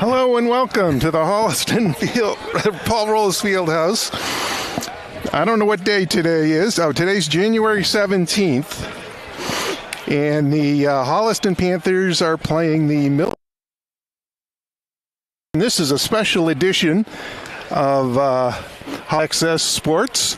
Hello and welcome to the Holliston Field, Paul Rowles Fieldhouse. I don't know what day today is. Oh, today's January 17th. And the Holliston Panthers are playing the Millis. This is a special edition of Access Sports.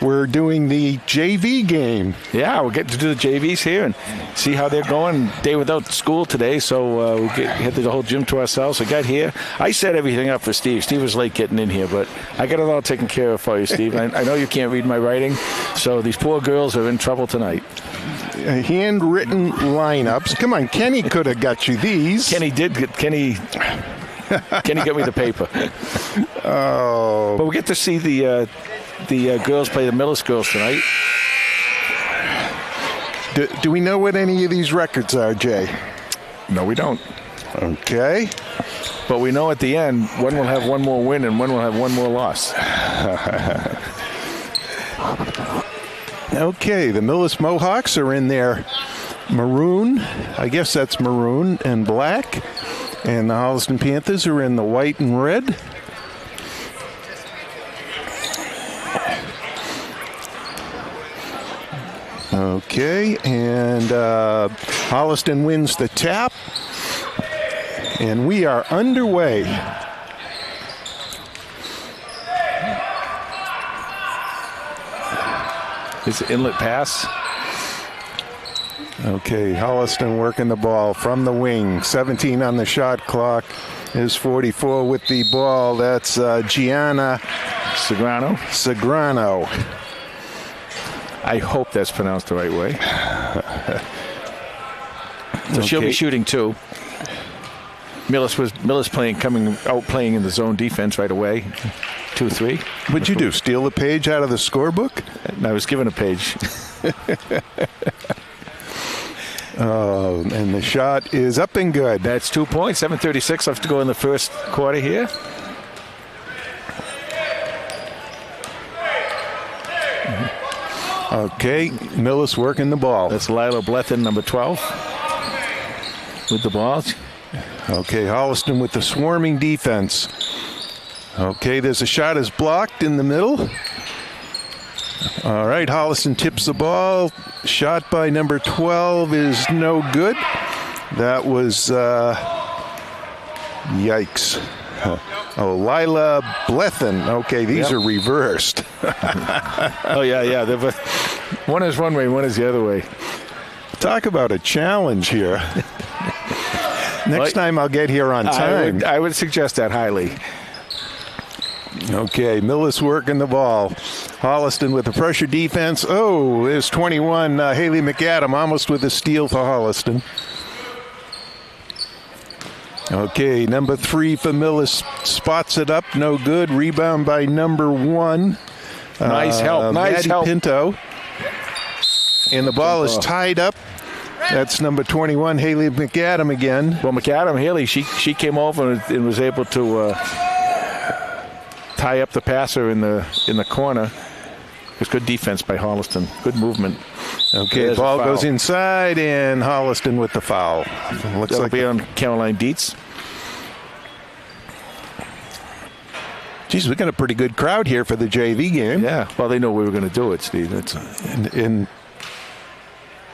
We're doing the JV game. Yeah, we'll get to do the JVs here and see how they're going. Day without school today, so we had the whole gym to ourselves. I got here. I set everything up for Steve. Steve was late getting in here, but I got it all taken care of for you, Steve. I know you can't read my writing, so these poor girls are in trouble tonight. Handwritten lineups. Come on, Kenny could have got you these. Kenny got me the paper. Oh. But we get to see the girls play the Millis girls tonight. Do we know what any of these records are, Jay? No, we don't. Okay. But we know at the end, one will have one more win and one will have one more loss. Okay, the Millis Mohawks are in their maroon. I guess that's maroon and black. And the Holliston Panthers are in the white and red. Okay, and Holliston wins the tap, and we are underway. It's an inlet pass. Okay, Holliston working the ball from the wing. 17 on the shot clock. Is 44 with the ball. That's Gianna Sagrano. I hope that's pronounced the right way. So she'll be shooting too. Millis playing in the zone defense right away. 2-3. What'd you do? Steal a page out of the scorebook? I was given a page. Oh, and the shot is up and good. That's 2 points. 7:36 left to go in the first quarter here. Okay, Millis working the ball. That's Lila Blethen, number 12, with the ball. Okay, Holliston with the swarming defense. Okay, there's a shot is blocked in the middle. All right, Holliston tips the ball. Shot by number 12 is no good. That was, yikes. Oh, Lila Blethen. Okay, these are reversed. Oh, yeah. One is one way, one is the other way. Talk about a challenge here. Next time I'll get here on time. I would suggest that highly. Okay, Millis working the ball. Holliston with the pressure defense. Oh, there's 21. Haley McAdam almost with a steal for Holliston. Okay, number 3 for Millis spots it up. No good. Rebound by number 1. Nice help. Nice help. Pinto. And the ball is tied up. That's number 21, Haley McAdam again. Well, Haley, she came over and was able to tie up the passer in the corner. It was good defense by Holliston. Good movement. Okay, the ball goes inside, and Holliston with the foul. Looks like be on Caroline Dietz. Geez, we got a pretty good crowd here for the JV game. Yeah, well, they know we were going to do it, Steve. And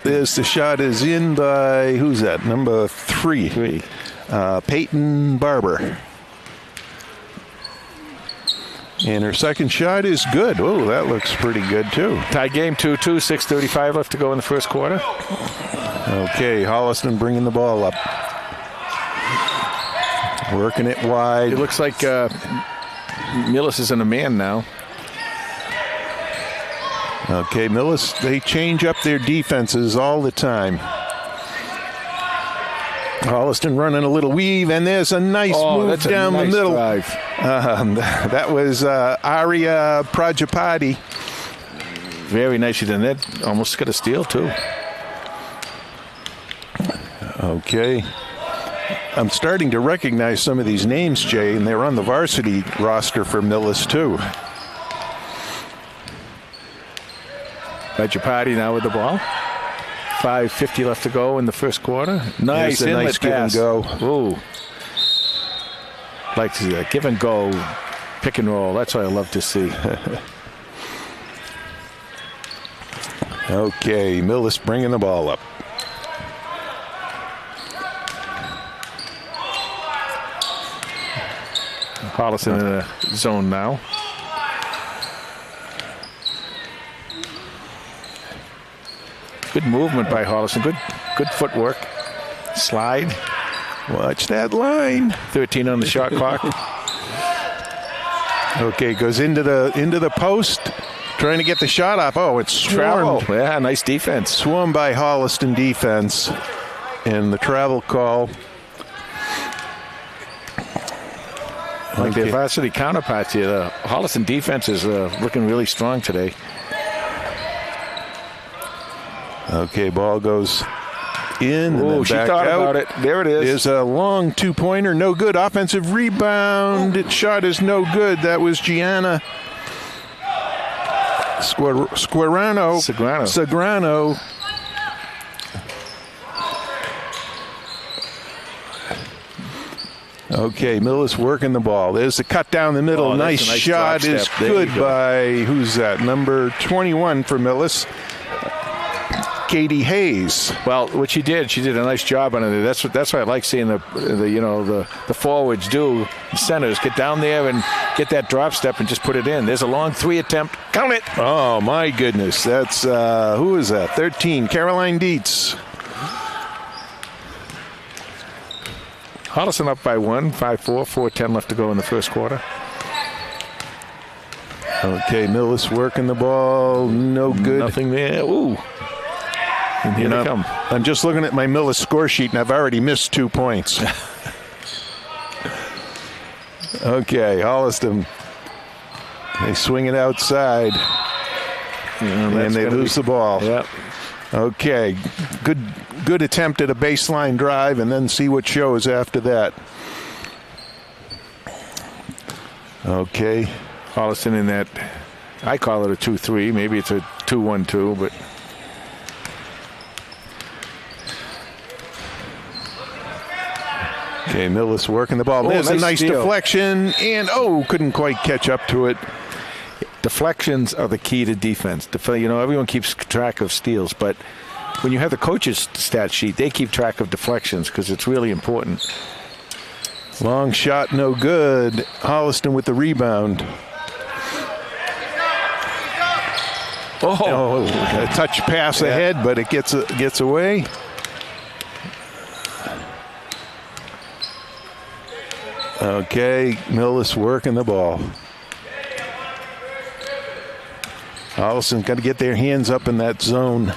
there's the shot is in by, who's that? Number 3. Peyton Barber. And her second shot is good. Oh, that looks pretty good, too. Tie game 2-2, 6:35 left to go in the first quarter. Okay, Holliston bringing the ball up. Working it wide. It looks like Millis is in a man now. Okay, Millis, they change up their defenses all the time. Holliston running a little weave, and there's a nice move down the middle. That was Arya Prajapati. Very nicely done. That almost got a steal, too. Okay. I'm starting to recognize some of these names, Jay, and they're on the varsity roster for Millis, too. Prajapati now with the ball. 5:50 left to go in the first quarter. Nice inlet pass. Go. Ooh. Like to see that give and go, pick and roll. That's what I love to see. Okay, Millis bringing the ball up. Holliston in the zone now. Good movement by Holliston. Good footwork. Slide. Watch that line. 13 on the shot clock. Okay, goes into the post, trying to get the shot off. Oh, it's swarmed. Travel. Yeah, nice defense. Swarmed by Holliston defense, and the travel call. Like their varsity counterparts here, the Holliston defense is looking really strong today. Okay, ball goes in. Oh, she thought about it. There it is. There's a long two-pointer. No good. Offensive rebound. Shot is no good. That was Gianna Sagrano. Okay, Millis working the ball. There's a cut down the middle. Nice shot is good by, who's that? Number 21 for Millis. Katie Hayes. Well, what she did a nice job on it. That's what I like seeing the forwards do. The centers get down there and get that drop step and just put it in. There's a long 3 attempt. Count it. Oh my goodness. That's who is that? 13. Caroline Dietz. Holliston up by 1, 5-4, 4:10 left to go in the first quarter. Okay, Millis working the ball. No good. Nothing there. Ooh. And here they come. I'm just looking at my Millis score sheet, and I've already missed 2 points. Okay, Holliston. They swing it outside, and they lose the ball. Yep. Okay, good attempt at a baseline drive, and then see what shows after that. Okay. Holliston in that, I call it a 2-3. Maybe it's a 2-1-2, but. Okay, Millis working the ball. There's a nice deflection, and couldn't quite catch up to it. Deflections are the key to defense. Everyone keeps track of steals, but when you have the coach's stat sheet, they keep track of deflections because it's really important. Long shot, no good. Holliston with the rebound. A touch pass ahead, but it gets away. Okay, Millis working the ball. Holliston's got to get their hands up in that zone.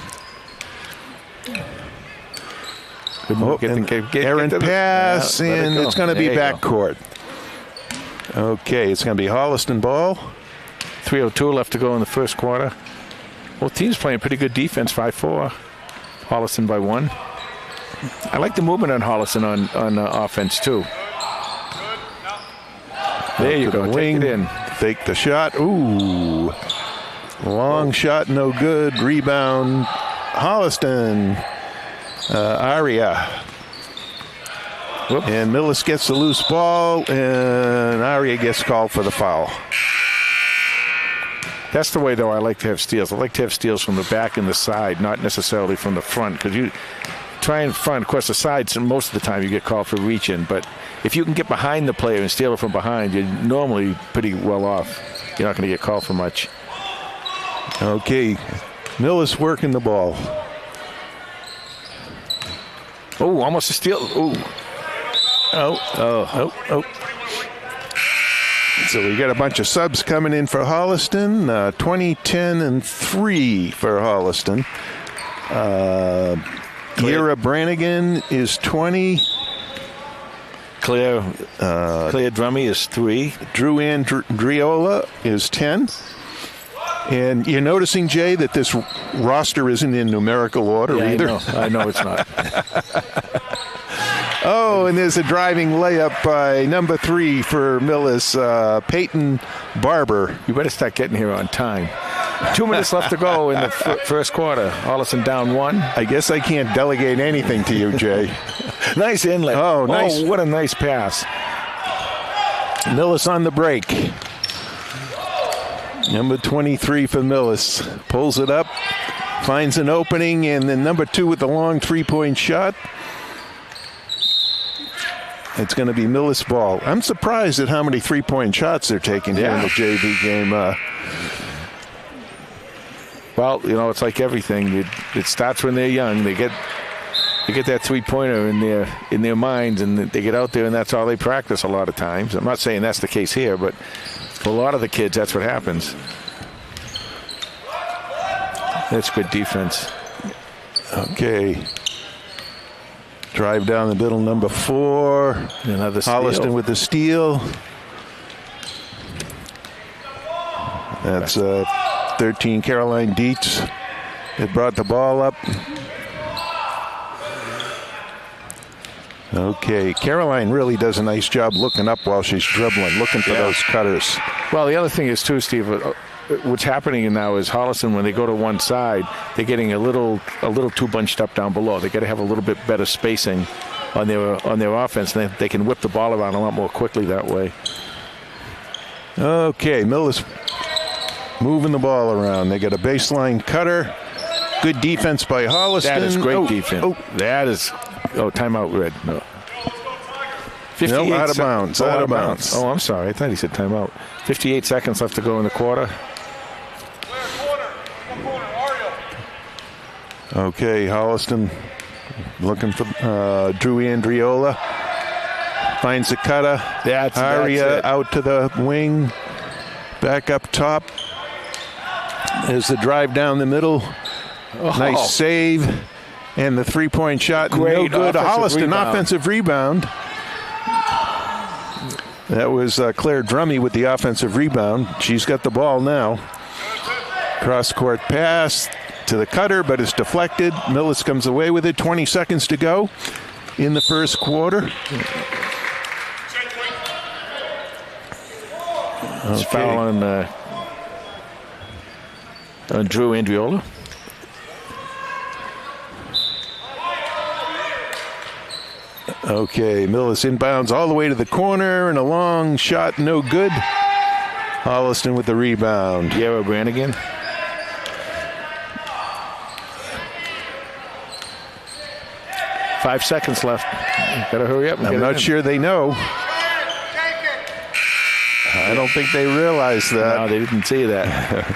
Errant pass, and it's going to be backcourt. Okay, it's going to be Holliston ball. 3:02 left to go in the first quarter. Both teams playing pretty good defense, 5-4. Holliston by 1. I like the movement on Holliston on offense, too. There you go. Wing. Take it in. Fake the shot. Ooh. Long shot, no good. Rebound. Holliston. Aria. Whoop. And Millis gets the loose ball, and Aria gets called for the foul. That's the way, though, I like to have steals. I like to have steals from the back and the side, not necessarily from the front, because you try and front. Of course, the sides, most of the time you get called for reach-in, but if you can get behind the player and steal it from behind, you're normally pretty well off. You're not going to get called for much. Okay, Millis working the ball. Oh, almost a steal. Ooh. Oh. So we got a bunch of subs coming in for Holliston. 20, 10, and 3 for Holliston. Kira Brannigan is 20. Claire Drummy is 3. Drew Andriola is 10. And you're noticing, Jay, that this roster isn't in numerical order either. I know it's not. And there's a driving layup by number 3 for Millis, Peyton Barber. You better start getting here on time. 2 minutes left to go in the first quarter. Holliston down 1. I guess I can't delegate anything to you, Jay. Nice inlet. Oh, nice. Oh, what a nice pass. Millis on the break. Number 23 for Millis. Pulls it up, finds an opening, and then number 2 with the long three-point shot. It's going to be Millis ball. I'm surprised at how many three-point shots they're taking here in the JV game. Well, you know, it's like everything. It starts when they're young. They get that three-pointer in their minds, and they get out there, and that's all they practice a lot of times. I'm not saying that's the case here, but for a lot of the kids, that's what happens. That's good defense. Okay. Drive down the middle, number 4. Another steal. Holliston with the steal. That's 13, Caroline Dietz. It brought the ball up. Okay, Caroline really does a nice job looking up while she's dribbling, looking for those cutters. Well, the other thing is, too, Steve, what's happening now is Holliston, when they go to one side, they're getting a little too bunched up down below. They got to have a little bit better spacing on their offense. And they can whip the ball around a lot more quickly that way. Okay, Millis moving the ball around. They got a baseline cutter. Good defense by Holliston. That is great defense. That is. Oh, timeout, Red. No. 58 out of bounds. Out of bounds. Oh, I'm sorry. I thought he said timeout. 58 seconds left to go in the quarter. Okay, Holliston looking for Drew Andriola. Finds the cutter. That's Aria out to the wing. Back up top. There's the drive down the middle. Oh. Nice save. And the three-point shot. Great. No good. Offensive rebound. Offensive rebound. That was Claire Drummy with the offensive rebound. She's got the ball now. Cross-court pass to the cutter, but it's deflected. Millis comes away with it. 20 seconds to go in the first quarter. It's foul on Drew Andriola. Okay, Millis inbounds all the way to the corner, and a long shot, no good. Holliston with the rebound. Yara Brannigan. Five seconds left. Gotta hurry up. I'm not sure they know. I don't think they realize that. No, they didn't see that.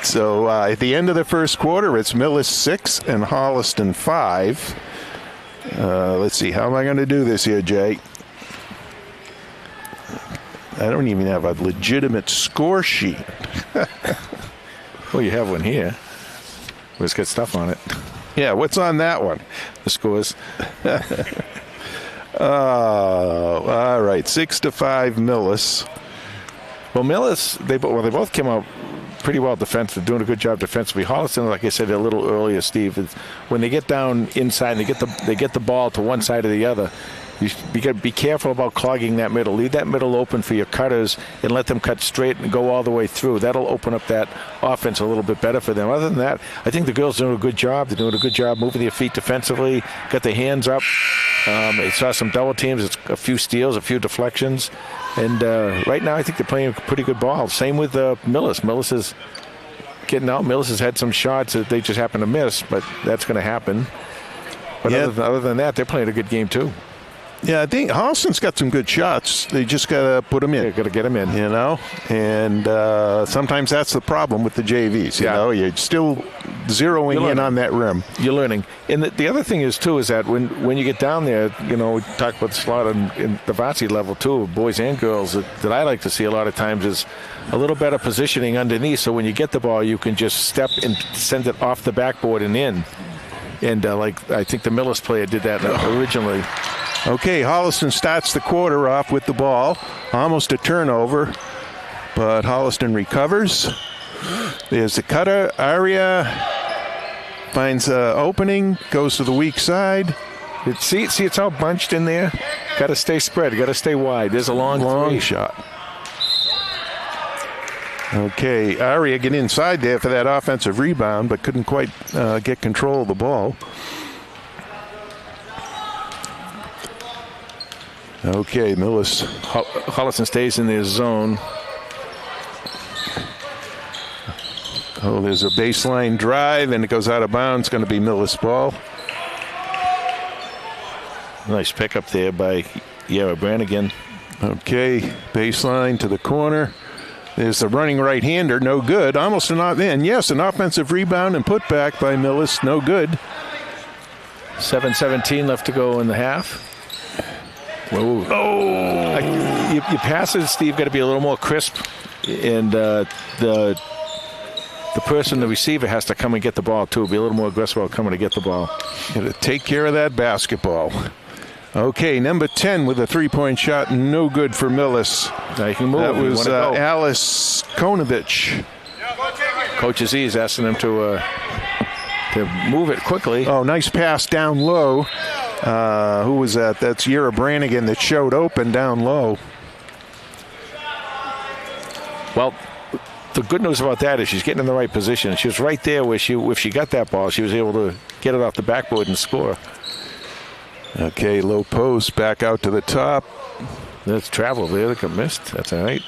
So at the end of the first quarter, it's Millis 6 and Holliston 5. Let's see. How am I going to do this here, Jay? I don't even have a legitimate score sheet. Well, you have one here. It's got stuff on it. Yeah, what's on that one? The scores. All right. 6-5 Millis. Well, Millis, they both came out pretty well defensive, doing a good job defensively. Holliston, like I said a little earlier, Steve, when they get down inside and they get the ball to one side or the other, you got to be careful about clogging that middle. Leave that middle open for your cutters and let them cut straight and go all the way through. That'll open up that offense a little bit better for them. Other than that, I think the girls are doing a good job. They're doing a good job moving their feet defensively, got their hands up. They saw some double teams, a few steals, a few deflections. And right now I think they're playing a pretty good ball. Same with Millis. Millis is getting out. Millis has had some shots that they just happen to miss, but that's going to happen. But other than that, they're playing a good game too. Yeah, I think Holliston's got some good shots. They just got to put them in. Got to get them in. You know? And sometimes that's the problem with the JVs. You know? You're still zeroing in on that rim. You're learning. And the other thing is, too, is that when you get down there, you know, we talk about the slot in the Varsity level, too, boys and girls, that I like to see a lot of times is a little better positioning underneath. So when you get the ball, you can just step and send it off the backboard and in. And like I think the Millis player did that originally. Okay, Holliston starts the quarter off with the ball. Almost a turnover, but Holliston recovers. There's the cutter. Aria finds an opening, goes to the weak side. See, it's all bunched in there. Got to stay spread. Got to stay wide. There's a long shot. Okay, Aria get inside there for that offensive rebound, but couldn't quite get control of the ball. Okay, Millis. Holliston stays in their zone. Oh, there's a baseline drive, and it goes out of bounds. It's going to be Millis ball. Nice pickup there by Yara Brannigan. Okay, baseline to the corner. There's the running right-hander, no good. Almost an offensive rebound and putback by Millis, no good. 7:17 left to go in the half. Whoa. Oh! Your passes, Steve, got to be a little more crisp, and the person, the receiver, has to come and get the ball too. Be a little more aggressive about coming to get the ball. Got to take care of that basketball. Okay, number 10 with a three-point shot, no good for Millis. Now you can move. That was Alice Konovich. Coach Z is asking him to move it quickly. Oh, nice pass down low. Who was that? That's Yara Brannigan that showed open down low. Well, the good news about that is she's getting in the right position. She was right there where if she got that ball, she was able to get it off the backboard and score. Okay, low post, back out to the top. That's travel there that got missed. That's all right.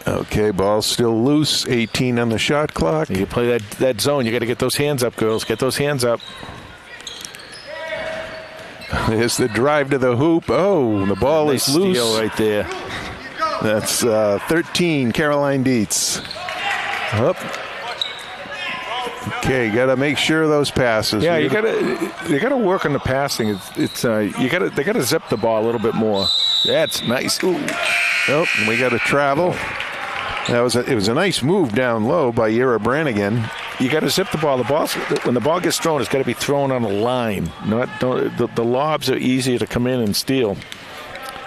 Okay, ball still loose. 18 on the shot clock. You play that zone. You got to get those hands up, girls. Get those hands up. There's the drive to the hoop. Oh, the ball nice is loose. Steal right there. That's 13, Caroline Dietz. Up. Okay, got to make sure of those passes. Yeah, you got to work on the passing. They got to zip the ball a little bit more. That's nice. Ooh. Oh, we got to travel. It was a nice move down low by Yara Brannigan. You got to zip the ball. When the ball gets thrown, it's got to be thrown on a line. The lobs are easier to come in and steal.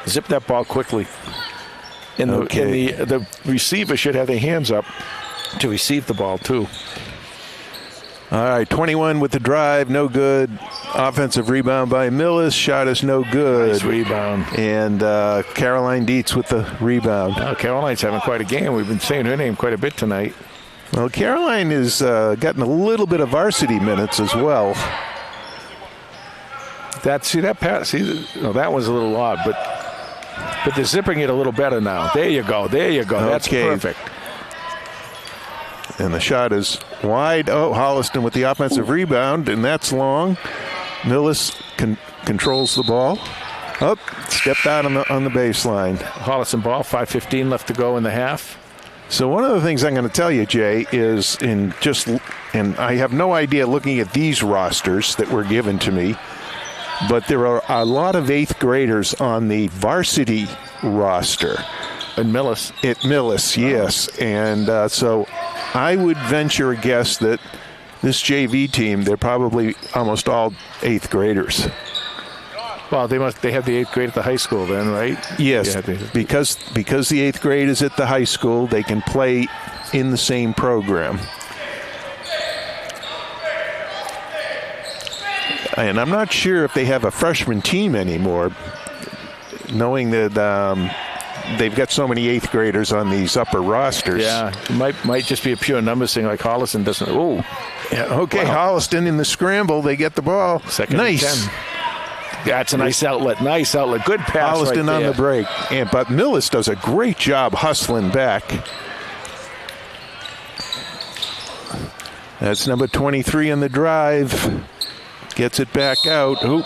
Zip that ball quickly. And the receiver should have their hands up to receive the ball too. All right, 21 with the drive, no good. Offensive rebound by Millis. Shot is no good. Nice rebound. And Caroline Dietz with the rebound. Well, Caroline's having quite a game. We've been saying her name quite a bit tonight. Well, Caroline has gotten a little bit of varsity minutes as well. That was a little odd, but they're zipping it a little better now. There you go. Okay. That's perfect. And the shot is wide. Oh, Holliston with the offensive rebound, and that's long. Millis controls the ball. Up, stepped out on the baseline. Holliston ball, 5:15 left to go in the half. So one of the things I'm going to tell you, Jay, is and I have no idea looking at these rosters that were given to me, but there are a lot of 8th graders on the varsity roster. At Millis. At Millis, yes. And so I would venture a guess that this JV team, they're probably almost all 8th graders. Well, they have the 8th grade at the high school then, right? Yes, because the 8th grade is at the high school, they can play in the same program. And I'm not sure if they have a freshman team anymore, knowing that they've got so many 8th graders on these upper rosters. Yeah, it might just be a pure numbers thing like Holliston doesn't. Oh, yeah, okay, wow. Holliston in the scramble, they get the ball. Second nice. 10. That's a nice outlet. Good pass. Holliston right on the break. But Millis does a great job hustling back. That's number 23 on the drive. Gets it back out. Oop.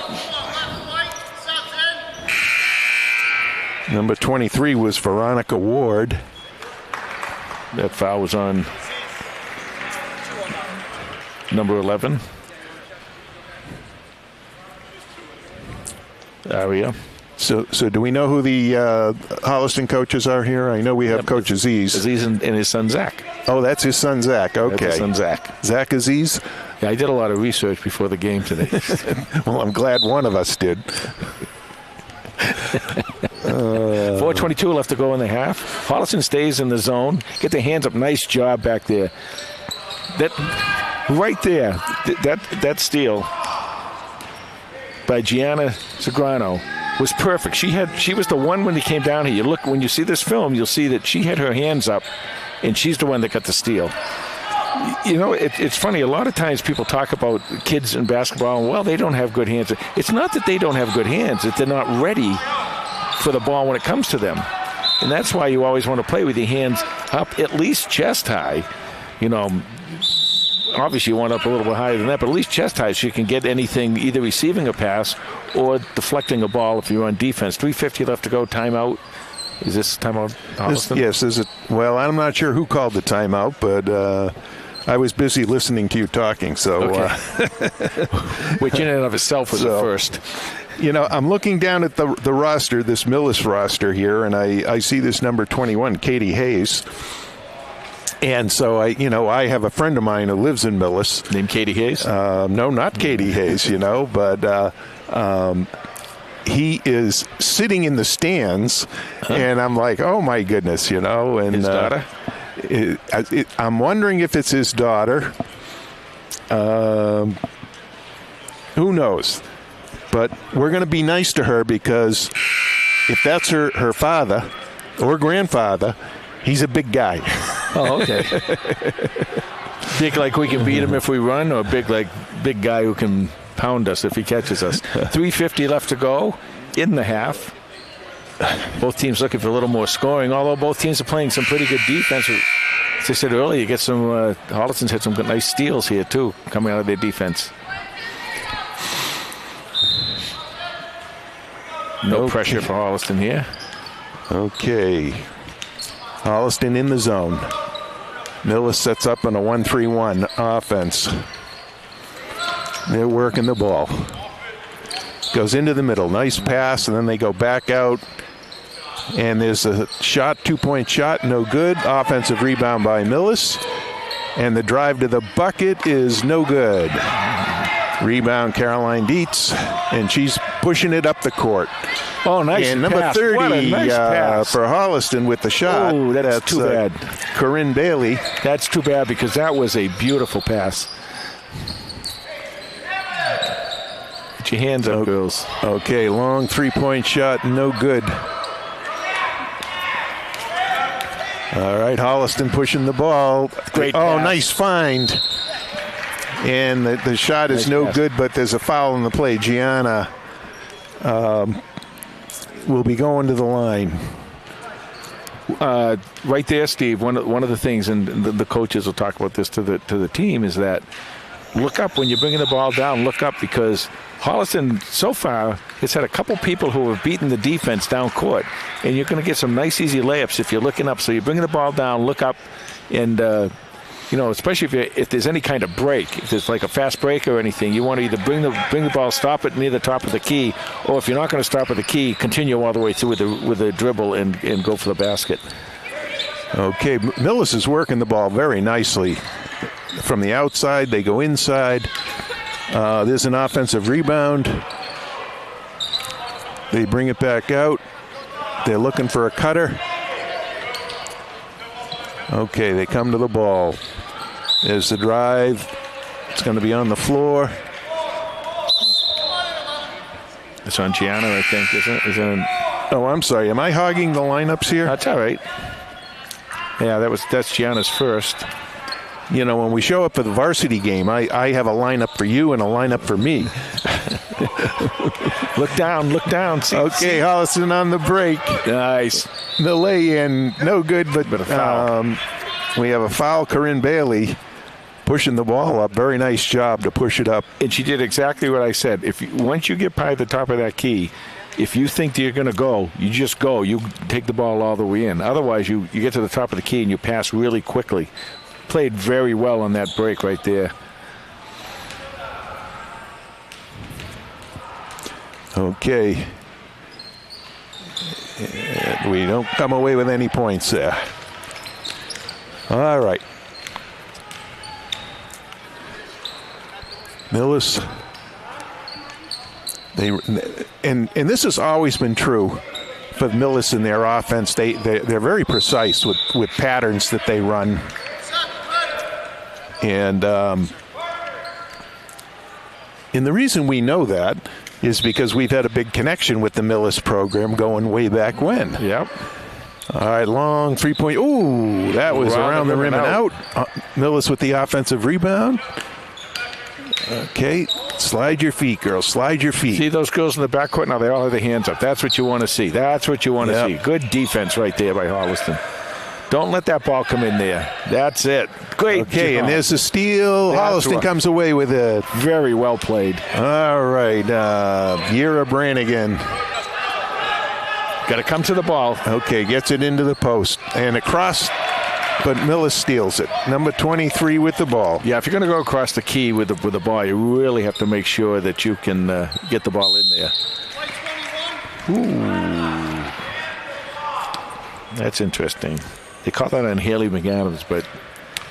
Number 23 was Veronica Ward. That foul was on number 11. Aria. So do we know who the Holliston coaches are here? I know we have Coach Aziz. Aziz and his son, Zach. Oh, that's his son, Zach. Okay. That's his son, Zach. Zach Aziz? Yeah, I did a lot of research before the game today. Well, I'm glad one of us did. 4:22 left to go in the half. Holliston stays in the zone. Get their hands up. Nice job back there. That right there, that steal by Gianna Zagrano was perfect. She was the one when he came down here. When you see this film, you'll see that she had her hands up, and she's the one that got the steal. You know, it's funny. A lot of times people talk about kids in basketball, well, they don't have good hands. It's not that they don't have good hands. It's they're not ready for the ball when it comes to them. And that's why you always want to play with your hands up at least chest high. You know, obviously you want up a little bit higher than that, but at least chest high so you can get anything, either receiving a pass or deflecting a ball if you're on defense. 3:50 left to go, timeout. Is this timeout, Holliston? Yes, is it? Well, I'm not sure who called the timeout, but I was busy listening to you talking. So, which in and of itself was a first. You know, I'm looking down at the roster, this Millis roster here, and I see this number 21, Katie Hayes. And so I have a friend of mine who lives in Millis. Named Katie Hayes? No, not Katie Hayes, but he is sitting in the stands, and I'm like, oh my goodness, And his daughter? I'm wondering if it's his daughter. Who knows? But we're going to be nice to her, because if that's her father or grandfather, he's a big guy. Oh, okay. Big like we can beat him if we run, or big guy who can pound us if he catches us. 3:50 left to go in the half. Both teams looking for a little more scoring, although both teams are playing some pretty good defense. As I said earlier, you get some, Holliston's had some good, nice steals here, too, coming out of their defense. No pressure for Holliston here. Okay. Holliston in the zone. Millis sets up on a 1-3-1 offense. They're working the ball. Goes into the middle. Nice pass, and then they go back out. And there's a shot, 2-point shot, no good. Offensive rebound by Millis. And the drive to the bucket is no good. Rebound, Caroline Dietz, and she's pushing it up the court. Oh, nice and number pass. 30 What a nice pass. For Holliston with the shot. Oh, that's too bad. Corinne Bailey. That's too bad, because that was a beautiful pass. Get your hands up, girls. Okay, long 3-point shot, no good. All right, Holliston pushing the ball. Great Oh, pass. nice find. And the shot is no good, but there's a foul in the play. Gianna will be going to the line. Right there, Steve, one of the things, and the coaches will talk about this to the team, is that look up when you're bringing the ball down. Look up, because Holliston so far has had a couple people who have beaten the defense down court, and you're going to get some nice easy layups if you're looking up. So you're bringing the ball down, look up, and especially if there's any kind of break, if there's like a fast break or anything, you want to either bring the ball, stop it near the top of the key, or if you're not going to stop at the key, continue all the way through with the dribble and go for the basket. Okay, Millis is working the ball very nicely. From the outside, they go inside. There's an offensive rebound. They bring it back out. They're looking for a cutter. Okay, they come to the ball. There's the drive. It's going to be on the floor. It's on Gianna, I think, isn't it? Oh, I'm sorry. Am I hogging the lineups here? That's all right. Yeah, that's Gianna's first. When we show up for the varsity game, I have a lineup for you and a lineup for me. Look down. See. Holliston on the break. Nice. The lay-in, no good, but a foul. We have a foul. Corinne Bailey pushing the ball up. Very nice job to push it up. And she did exactly what I said. Once you get by the top of that key, if you think that you're going to go, you just go. You take the ball all the way in. Otherwise, you get to the top of the key and you pass really quickly. Played very well on that break right there. Okay. We don't come away with any points there. All right. Millis. And this has always been true for Millis in their offense. They're very precise with patterns that they run. And the reason we know that is because we've had a big connection with the Millis program going way back when. Yep. All right, long 3-point. Ooh, that was around the rim and out. Millis with the offensive rebound. Okay, slide your feet, girls. Slide your feet. See those girls in the backcourt? Now they all have their hands up. That's what you want to see. That's what you want to see. Good defense right there by Holliston. Don't let that ball come in there. That's it. Great. Okay, and there's a steal. Holliston comes away with it. Very well played. All right, Yera Brannigan. Got to come to the ball. Okay, gets it into the post. And across, but Millis steals it. Number 23 with the ball. Yeah, if you're going to go across the key with the ball, you really have to make sure that you can get the ball in there. Ooh. That's interesting. They call that on Haley McAdams, but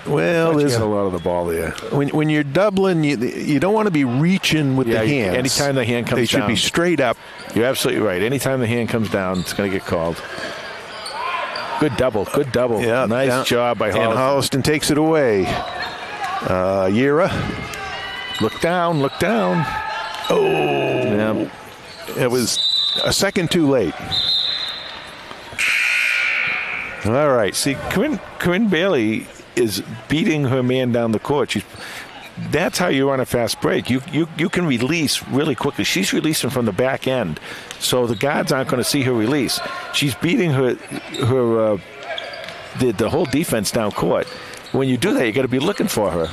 there's a lot of the ball there. When you're doubling, you don't want to be reaching with the hands. Anytime the hand comes down. They should be straight up. You're absolutely right. Anytime the hand comes down, it's going to get called. Good double. Good double. Yeah, nice job by Holliston. And Holliston takes it away. Yera. Look down. Look down. Oh. Yeah. It was a second too late. All right. See, Corinne Bailey is beating her man down the court. That's how you run a fast break. You can release really quickly. She's releasing from the back end, so the guards aren't going to see her release. She's beating the whole defense down court. When you do that, you got to be looking for her.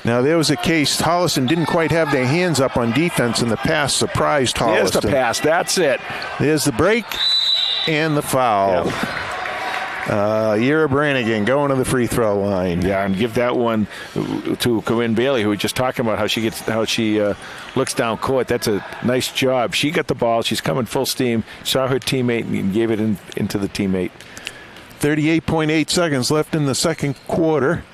Now, there was a case, Holliston didn't quite have their hands up on defense, and the pass surprised Holliston. There's the pass. That's it. There's the break and the foul. Yep. Yera Brannigan going to the free throw line. Yeah, and give that one to Corinne Bailey, who was just talking about how she looks down court. That's a nice job. She got the ball. She's coming full steam. Saw her teammate and gave it into the teammate. 38.8 seconds left in the second quarter.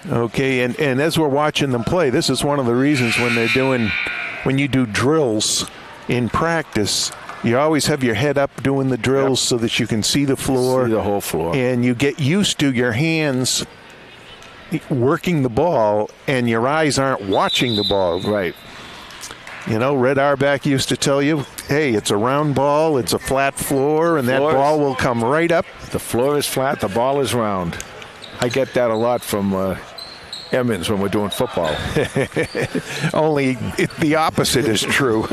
Okay, and as we're watching them play, this is one of the reasons when you do drills in practice, you always have your head up doing the drills so that you can see the floor. See the whole floor. And you get used to your hands working the ball and your eyes aren't watching the ball. Right. You know, Red Auerbach used to tell you, hey, it's a round ball, it's a flat floor, and that ball will come right up. The floor is flat, the ball is round. I get that a lot from Emmons when we're doing football. Only the opposite is true.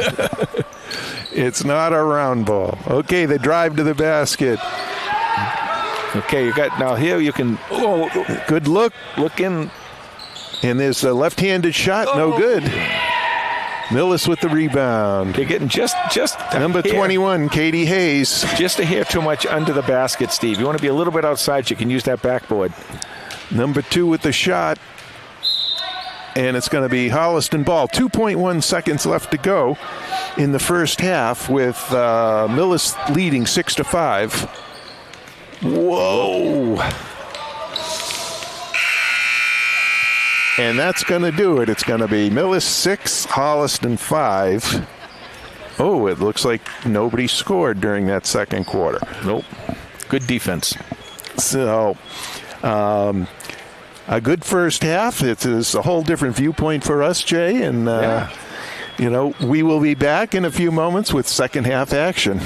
It's not a round ball. Okay, the drive to the basket. Okay, now here you can. Oh, good look. Look in. And there's a left-handed shot. No good. Millis with the rebound. They're getting just number 21, Katie Hayes. Just a hair too much under the basket, Steve. You want to be a little bit outside. You can use that backboard. Number 2 with the shot. And it's going to be Holliston ball. 2.1 seconds left to go in the first half with Millis leading 6-5. Whoa. And that's going to do it. It's going to be Millis 6, Holliston 5. Oh, it looks like nobody scored during that second quarter. Nope. Good defense. So, a good first half. It's a whole different viewpoint for us, Jay. And, we will be back in a few moments with second half action.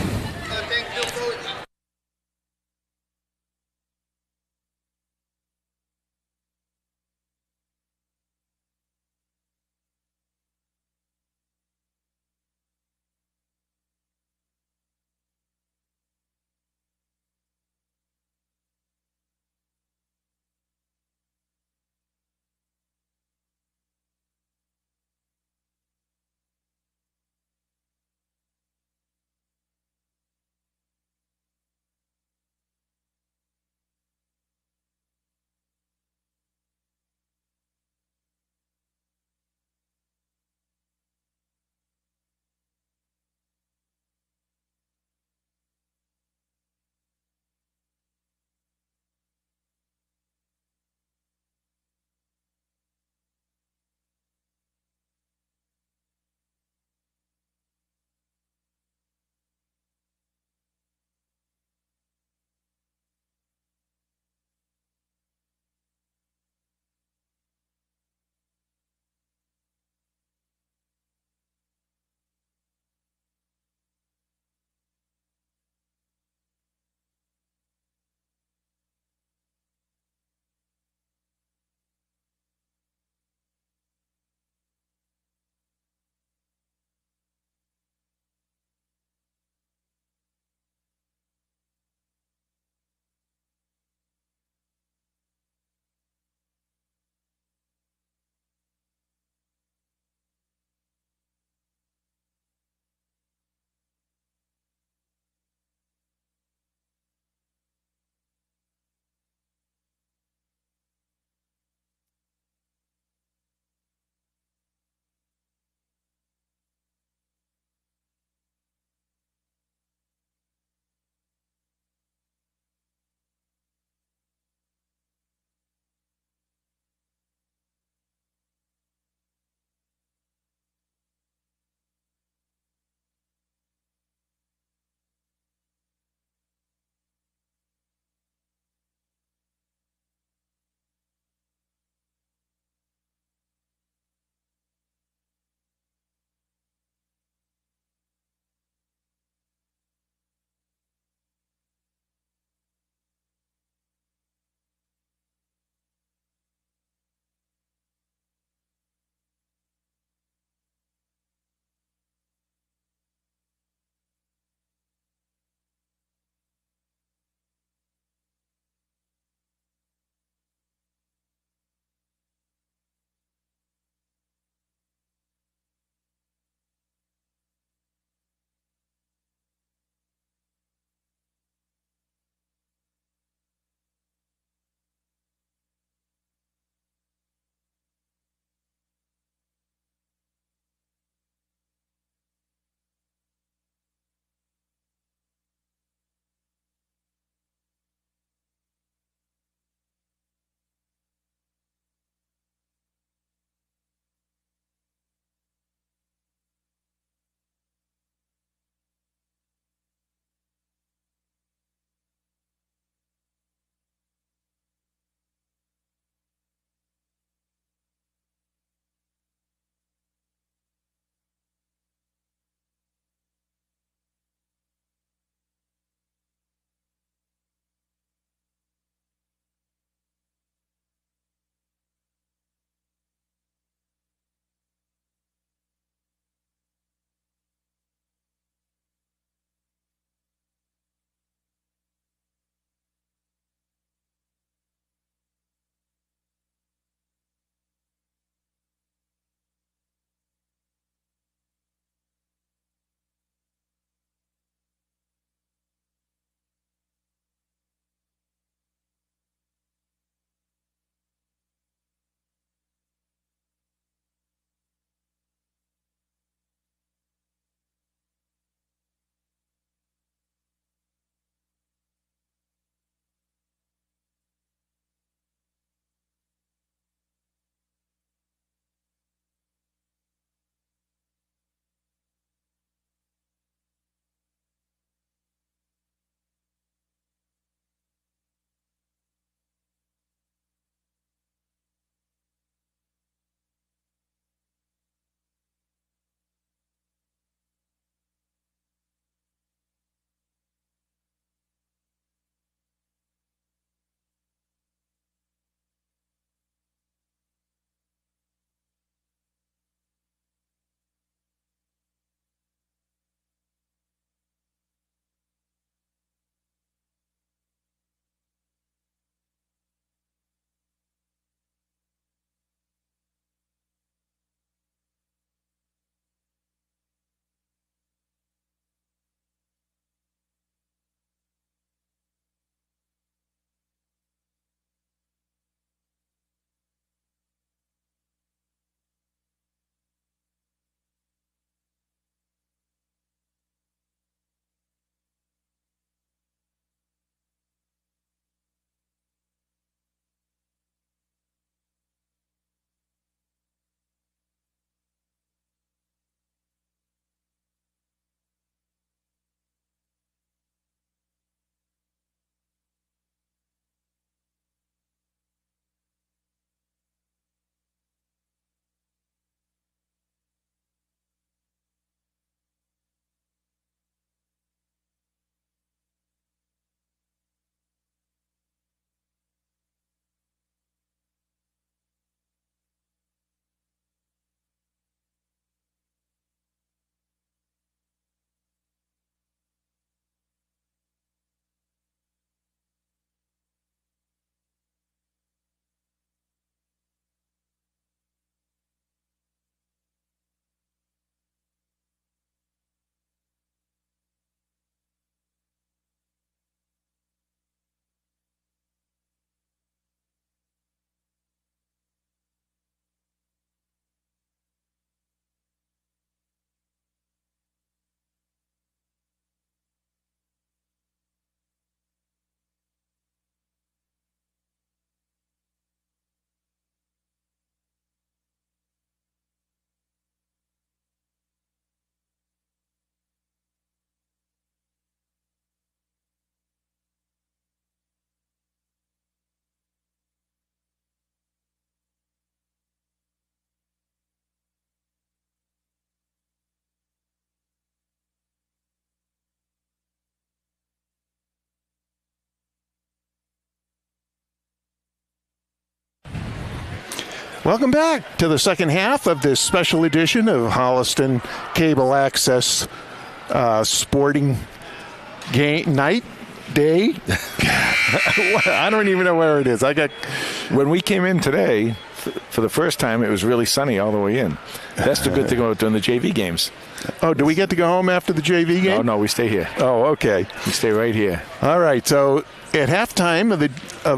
Welcome back to the second half of this special edition of Holliston Cable Access Sporting Night Day. I don't even know where it is. When we came in today, for the first time, it was really sunny all the way in. That's the good thing about doing the JV games. Oh, do we get to go home after the JV game? Oh, no, we stay here. Oh, okay. We stay right here. All right, so at halftime of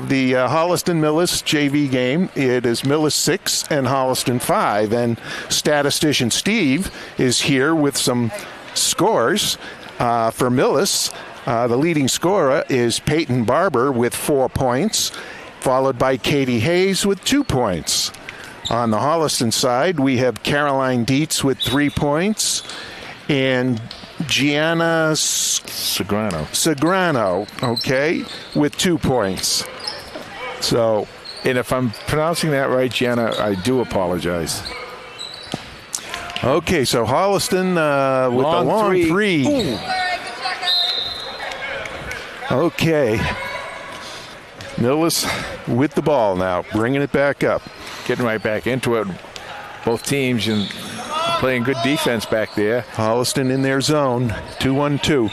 the Holliston Millis JV game, it is Millis 6 and Holliston 5, and statistician Steve is here with some scores for Millis. The leading scorer is Peyton Barber with 4 points, followed by Katie Hayes with 2 points. On the Holliston side, we have Caroline Dietz with 3 points, and Gianna Sagrano, okay, with 2 points. So, and if I'm pronouncing that right, Gianna, I do apologize. Okay, so Holliston with the long three. Ooh. Okay. Millis with the ball now, bringing it back up. Getting right back into it. Both teams and playing good defense back there. Holliston in their zone, 2-1-2.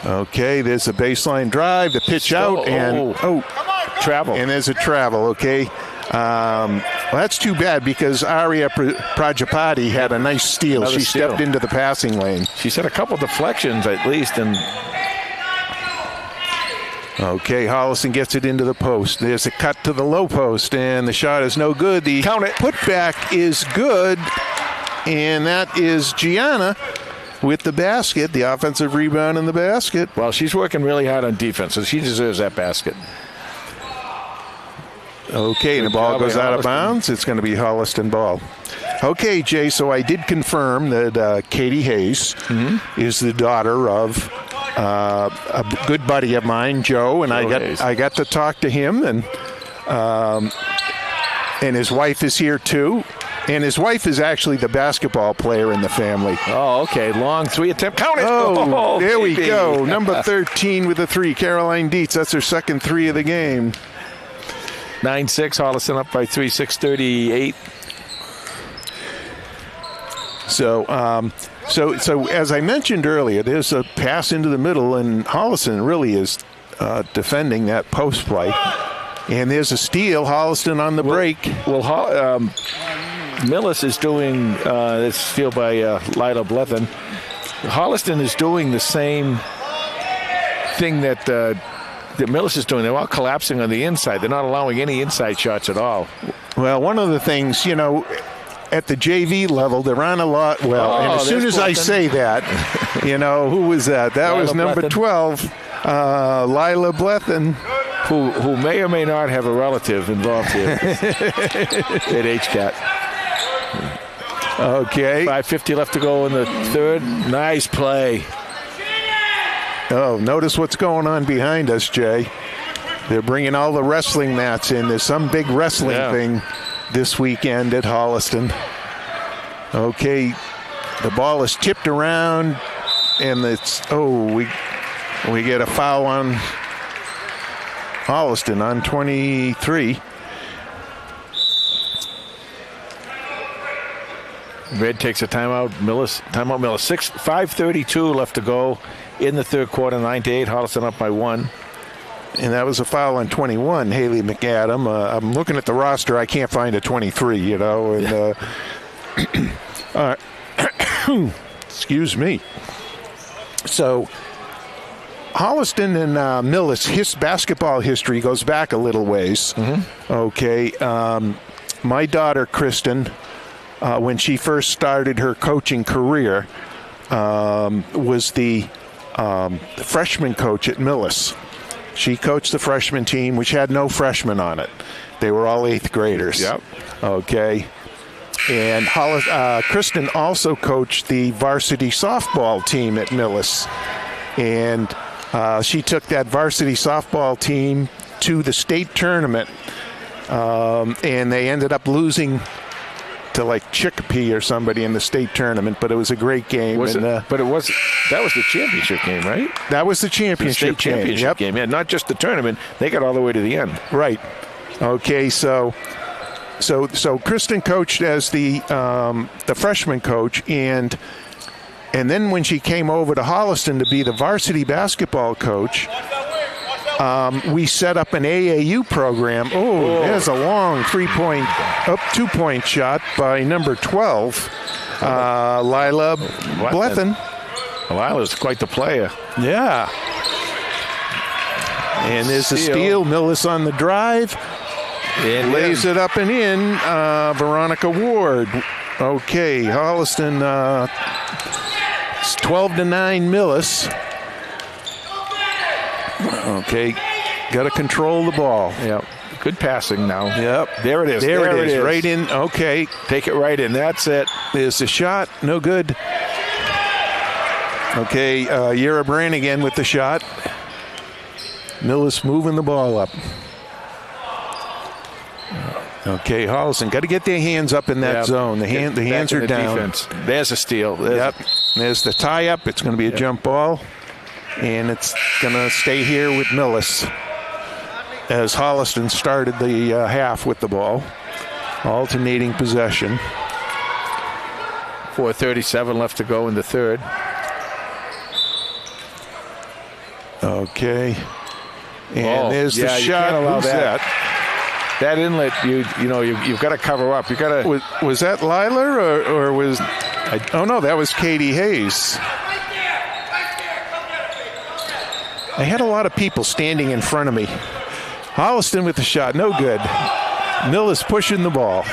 Okay, there's a baseline drive, the pitch out, and travel. And there's a travel, okay. Well, that's too bad because Arya Prajapati had a nice steal. She stepped into the passing lane. She's had a couple deflections at least, and okay, Holliston gets it into the post. There's a cut to the low post, and the shot is no good. The putback is good, and that is Gianna with the basket, the offensive rebound in the basket. Well, she's working really hard on defense, so she deserves that basket. Okay, and the ball goes out of bounds. It's going to be Holliston ball. Okay, Jay, so I did confirm that Katie Hayes is the daughter of a good buddy of mine, Joe, and I got to talk to him, and his wife is here too. And his wife is actually the basketball player in the family. Oh, okay. Long three attempt. Count it. Oh, there we go. Number 13 with a 3, Caroline Dietz. That's her second 3 of the game. 9-6, Holliston up by 3, 6:38. So as I mentioned earlier, there's a pass into the middle, and Holliston really is defending that post play. And there's a steal. Holliston on the break. Well, Millis is doing this steal by Lila Blethen. Holliston is doing the same thing that Millis is doing. They're all collapsing on the inside. They're not allowing any inside shots at all. Well, one of the things, at the JV level, there aren't a lot. Well, and as soon as I say that, who was that? That was number 12, Lila Blethen. Who may or may not have a relative involved here at HCAT. Okay. 5:50 left to go in the third. Nice play. Oh, notice what's going on behind us, Jay. They're bringing all the wrestling mats in. There's some big wrestling thing this weekend at Holliston. Okay, the ball is tipped around, and we get a foul on Holliston on 23. Red takes a timeout. Millis. 5:32 left to go in the third quarter. 9-8. Holliston up by 1. And that was a foul on 21, Haley McAdam. I'm looking at the roster. I can't find a 23, And, excuse me. So Holliston and Millis, his basketball history goes back a little ways. Okay. My daughter, Kristen, when she first started her coaching career, was the freshman coach at Millis. She coached the freshman team, which had no freshmen on it. They were all 8th graders. Yep. Okay. And Kristen also coached the varsity softball team at Millis. And she took that varsity softball team to the state tournament. And they ended up losing to like Chicopee or somebody in the state tournament, but it was a great game. That was the championship game, right? That was the championship game. Yep. Game. Yeah, not just the tournament. They got all the way to the end. Right. Okay, so Kristen coached as the freshman coach, and then when she came over to Holliston to be the varsity basketball coach, we set up an AAU program. Oh, there's a long 2-point shot by number 12, Lila Blethen. Lila's quite the player. Yeah. And there's a steal. Millis on the drive. And lays it up and in. Veronica Ward. Okay, Holliston. It's 12-9 Millis. Okay, got to control the ball. Yep. Good passing now. Yep. There it is. There it is. Right in. Okay. Take it right in. That's it. There's the shot. No good. Okay, Yara Brannigan with the shot. Millis moving the ball up. Okay, Holliston got to get their hands up in that zone. The hands are down. Defense. There's a steal. There's the tie-up. It's going to be a jump ball. And it's going to stay here with Millis as Holliston started the half with the ball. Alternating possession. 4:37 left to go in the third. Okay. And there's the shot. Who's that? That inlet, you've got to cover up. You got to. Was that Lila or was? Oh no, that was Katie Hayes. I had a lot of people standing in front of me. Holliston with the shot, no good. Millis pushing the ball.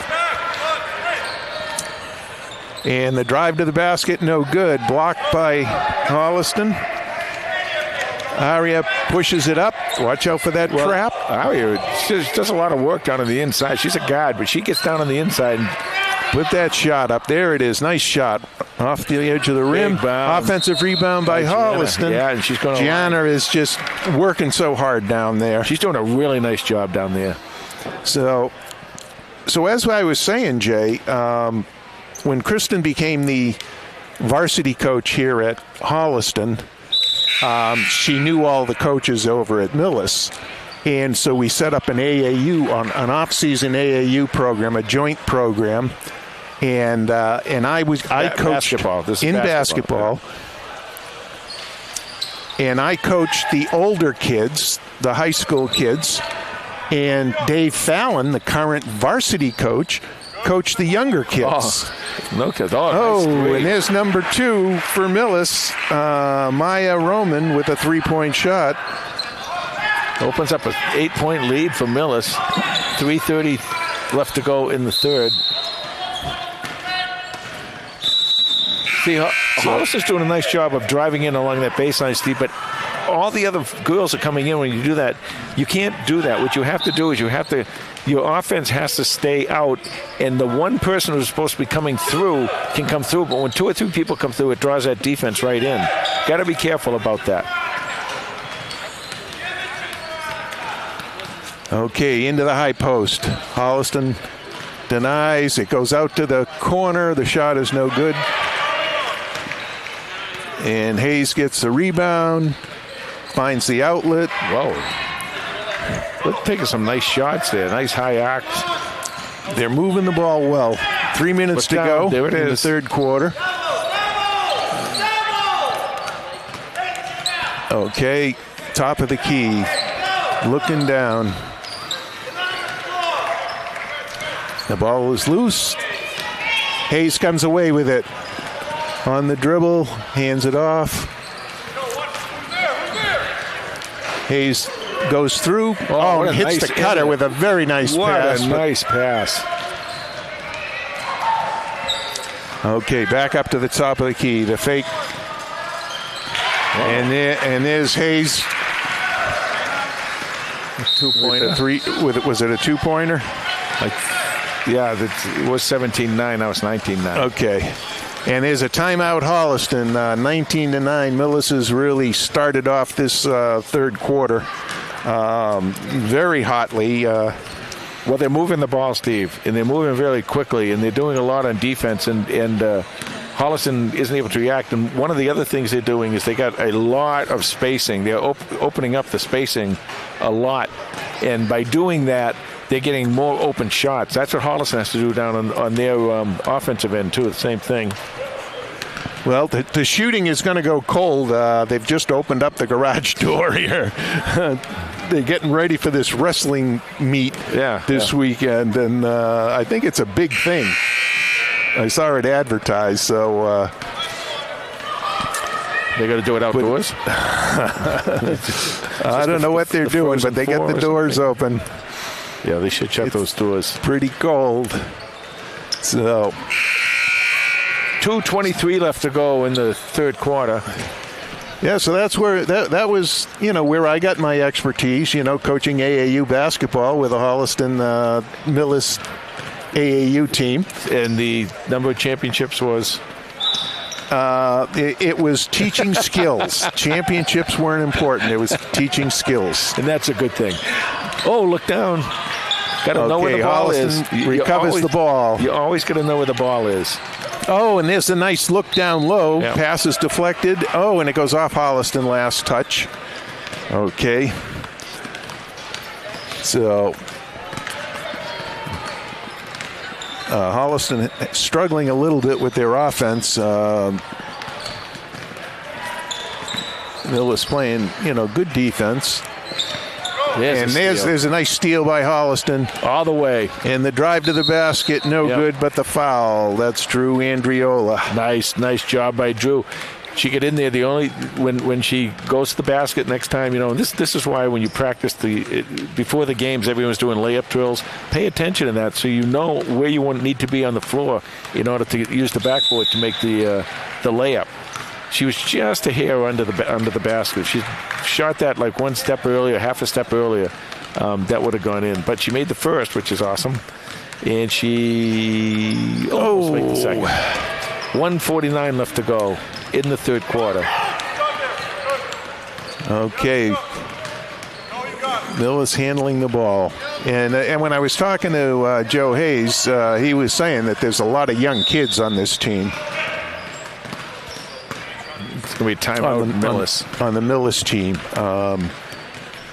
And the drive to the basket, no good. Blocked by Holliston. Aria pushes it up. Watch out for that trap. Aria does a lot of work down on the inside. She's a guard, but she gets down on the inside and put that shot up. There it is. Nice shot. Off the edge of the rim. Offensive rebound by Holliston. Yeah, and she's going to. Gianna is just working so hard down there. She's doing a really nice job down there. So as I was saying, Jay, when Kristen became the varsity coach here at Holliston, she knew all the coaches over at Millis. And so we set up an AAU, an off-season AAU program, a joint program. And I coached basketball. And I coached the older kids, the high school kids, and Dave Fallon, the current varsity coach, coached the younger kids. Nice and there's number 2 for Millis, Maya Roman with a 3-point shot. Opens up an 8-point lead for Millis. 3:30 left to go in the third. See, Holliston's doing a nice job of driving in along that baseline, Steve, but all the other girls are coming in when you do that. You can't do that. What you have to do is your offense has to stay out, and the one person who's supposed to be coming through can come through, but when 2 or 3 people come through, it draws that defense right in. Got to be careful about that. Okay, into the high post. Holliston denies. It goes out to the corner. The shot is no good. And Hayes gets the rebound, finds the outlet. Whoa. They're taking some nice shots there. Nice high arcs. They're moving the ball well. 3 minutes to go there it in is. The third quarter. Okay, top of the key. Looking down. The ball is loose. Hayes comes away with it. On the dribble, hands it off. Hayes goes through. And hits the cutter with a very nice pass. What a nice pass. Okay, back up to the top of the key. The fake. And there's Hayes. 2-pointer. Was it a 2-pointer? It was 17-9. Now it's 19-9. Okay. And there's a timeout, Holliston, 19-9. Millis has really started off this third quarter very hotly. Well, they're moving the ball, Steve, and they're moving very quickly, and they're doing a lot on defense, and Holliston isn't able to react. And one of the other things they're doing is they got a lot of spacing. They're opening up the spacing a lot, and by doing that, they're getting more open shots. That's what Holliston has to do down on their offensive end, too. The same thing. Well, the shooting is going to go cold. They've just opened up the garage door here. They're getting ready for this wrestling meet this weekend, and I think it's a big thing. I saw it advertised, so... They got to do it outdoors? I don't know what they're doing, but they get the doors open. Yeah, they should shut those doors. Pretty cold. So 2:23 left to go in the third quarter. Yeah, so that's where that was, where I got my expertise, coaching AAU basketball with a Holliston Millis AAU team. And the number of championships was? It was teaching skills. Championships weren't important. It was teaching skills. And that's a good thing. Oh, look down. Got to know where the ball is. Recovers the ball. You always got to know where the ball is. Oh, and there's a nice look down low. Yeah. Pass is deflected. Oh, and it goes off Holliston last touch. Okay. So Holliston struggling a little bit with their offense. Millis playing, good defense. And there's a nice steal by Holliston. All the way. And the drive to the basket, no good, but the foul. That's Drew Andriola. Nice job by Drew. She get in there. When she goes to the basket next time, this is why when you practice before the games, everyone's doing layup drills. Pay attention to that so you know where you need to be on the floor in order to use the backboard to make the layup. She was just a hair under the basket. She shot that like one step earlier, half a step earlier. That would have gone in, but she made the first, which is awesome. And she almost made the second. 1:49 left to go in the third quarter. Okay. Millis handling the ball. And when I was talking to Joe Hayes, he was saying that there's a lot of young kids on this team. It's going to be a timeout on Millis. On the Millis team.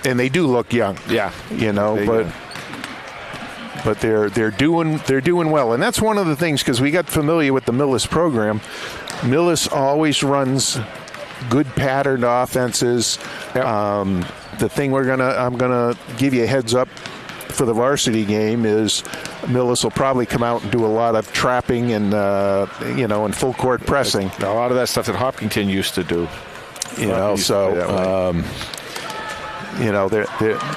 And they do look young. Yeah. But they're doing well. And that's one of the things, because we got familiar with the Millis program. Millis always runs good patterned offenses. Yep. The thing I'm gonna give you a heads up for the varsity game is Millis will probably come out and do a lot of trapping and and full court pressing. A lot of that stuff that Hopkinton used to do.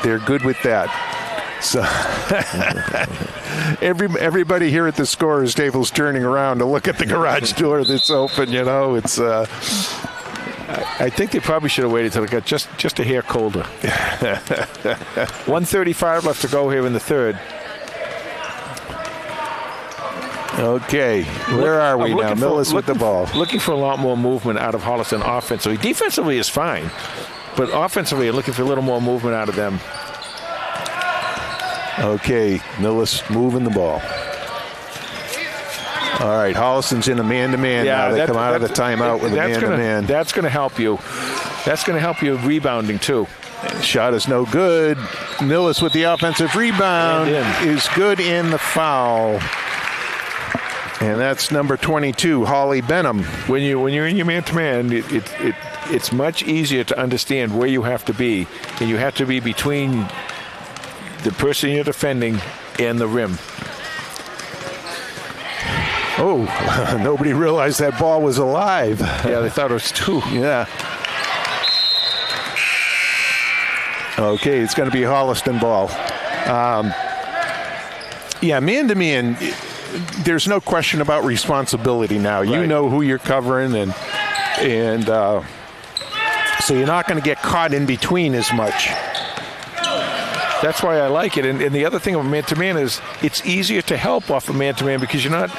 They're good with that. So everybody here at the scorer's table is turning around to look at the garage door that's open. It's. I think they probably should have waited till it got just a hair colder. 1:35 left to go here in the third. Okay, where are we now? Millis with the ball. Looking for a lot more movement out of Holliston offensively. Defensively is fine, but offensively, looking for a little more movement out of them. Okay, Millis moving the ball. All right, Holliston's in a man-to-man now. They come out of the timeout with a man-to-man. That's going to help you. That's going to help you rebounding, too. Shot is no good. Millis with the offensive rebound is good in the foul. And that's number 22, Holly Benham. When you're in your man-to-man, it's much easier to understand where you have to be. And you have to be between the person you're defending and the rim. Oh, nobody realized that ball was alive. Yeah, they thought it was two. Yeah. Okay, it's going to be Holliston ball. Man-to-man, there's no question about responsibility now. Right. You know who you're covering, and so you're not going to get caught in between as much. That's why I like it. And the other thing of man-to-man is it's easier to help off of man-to-man because you're not.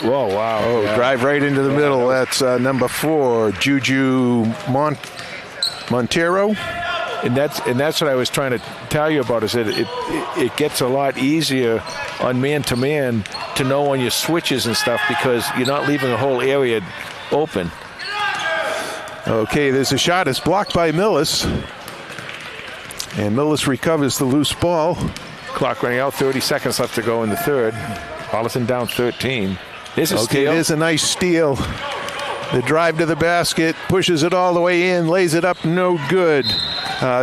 Whoa, wow. Oh, yeah. Drive right into the middle. That's number 4, Juju Montero. And that's what I was trying to tell you about is that it gets a lot easier on man-to-man to know on your switches and stuff because you're not leaving the whole area open. Okay, there's a shot. It's blocked by Millis. And Millis recovers the loose ball. Clock running out, 30 seconds left to go in the third. Holliston down 13. There's a steal. There's a nice steal. The drive to the basket, pushes it all the way in, lays it up, no good.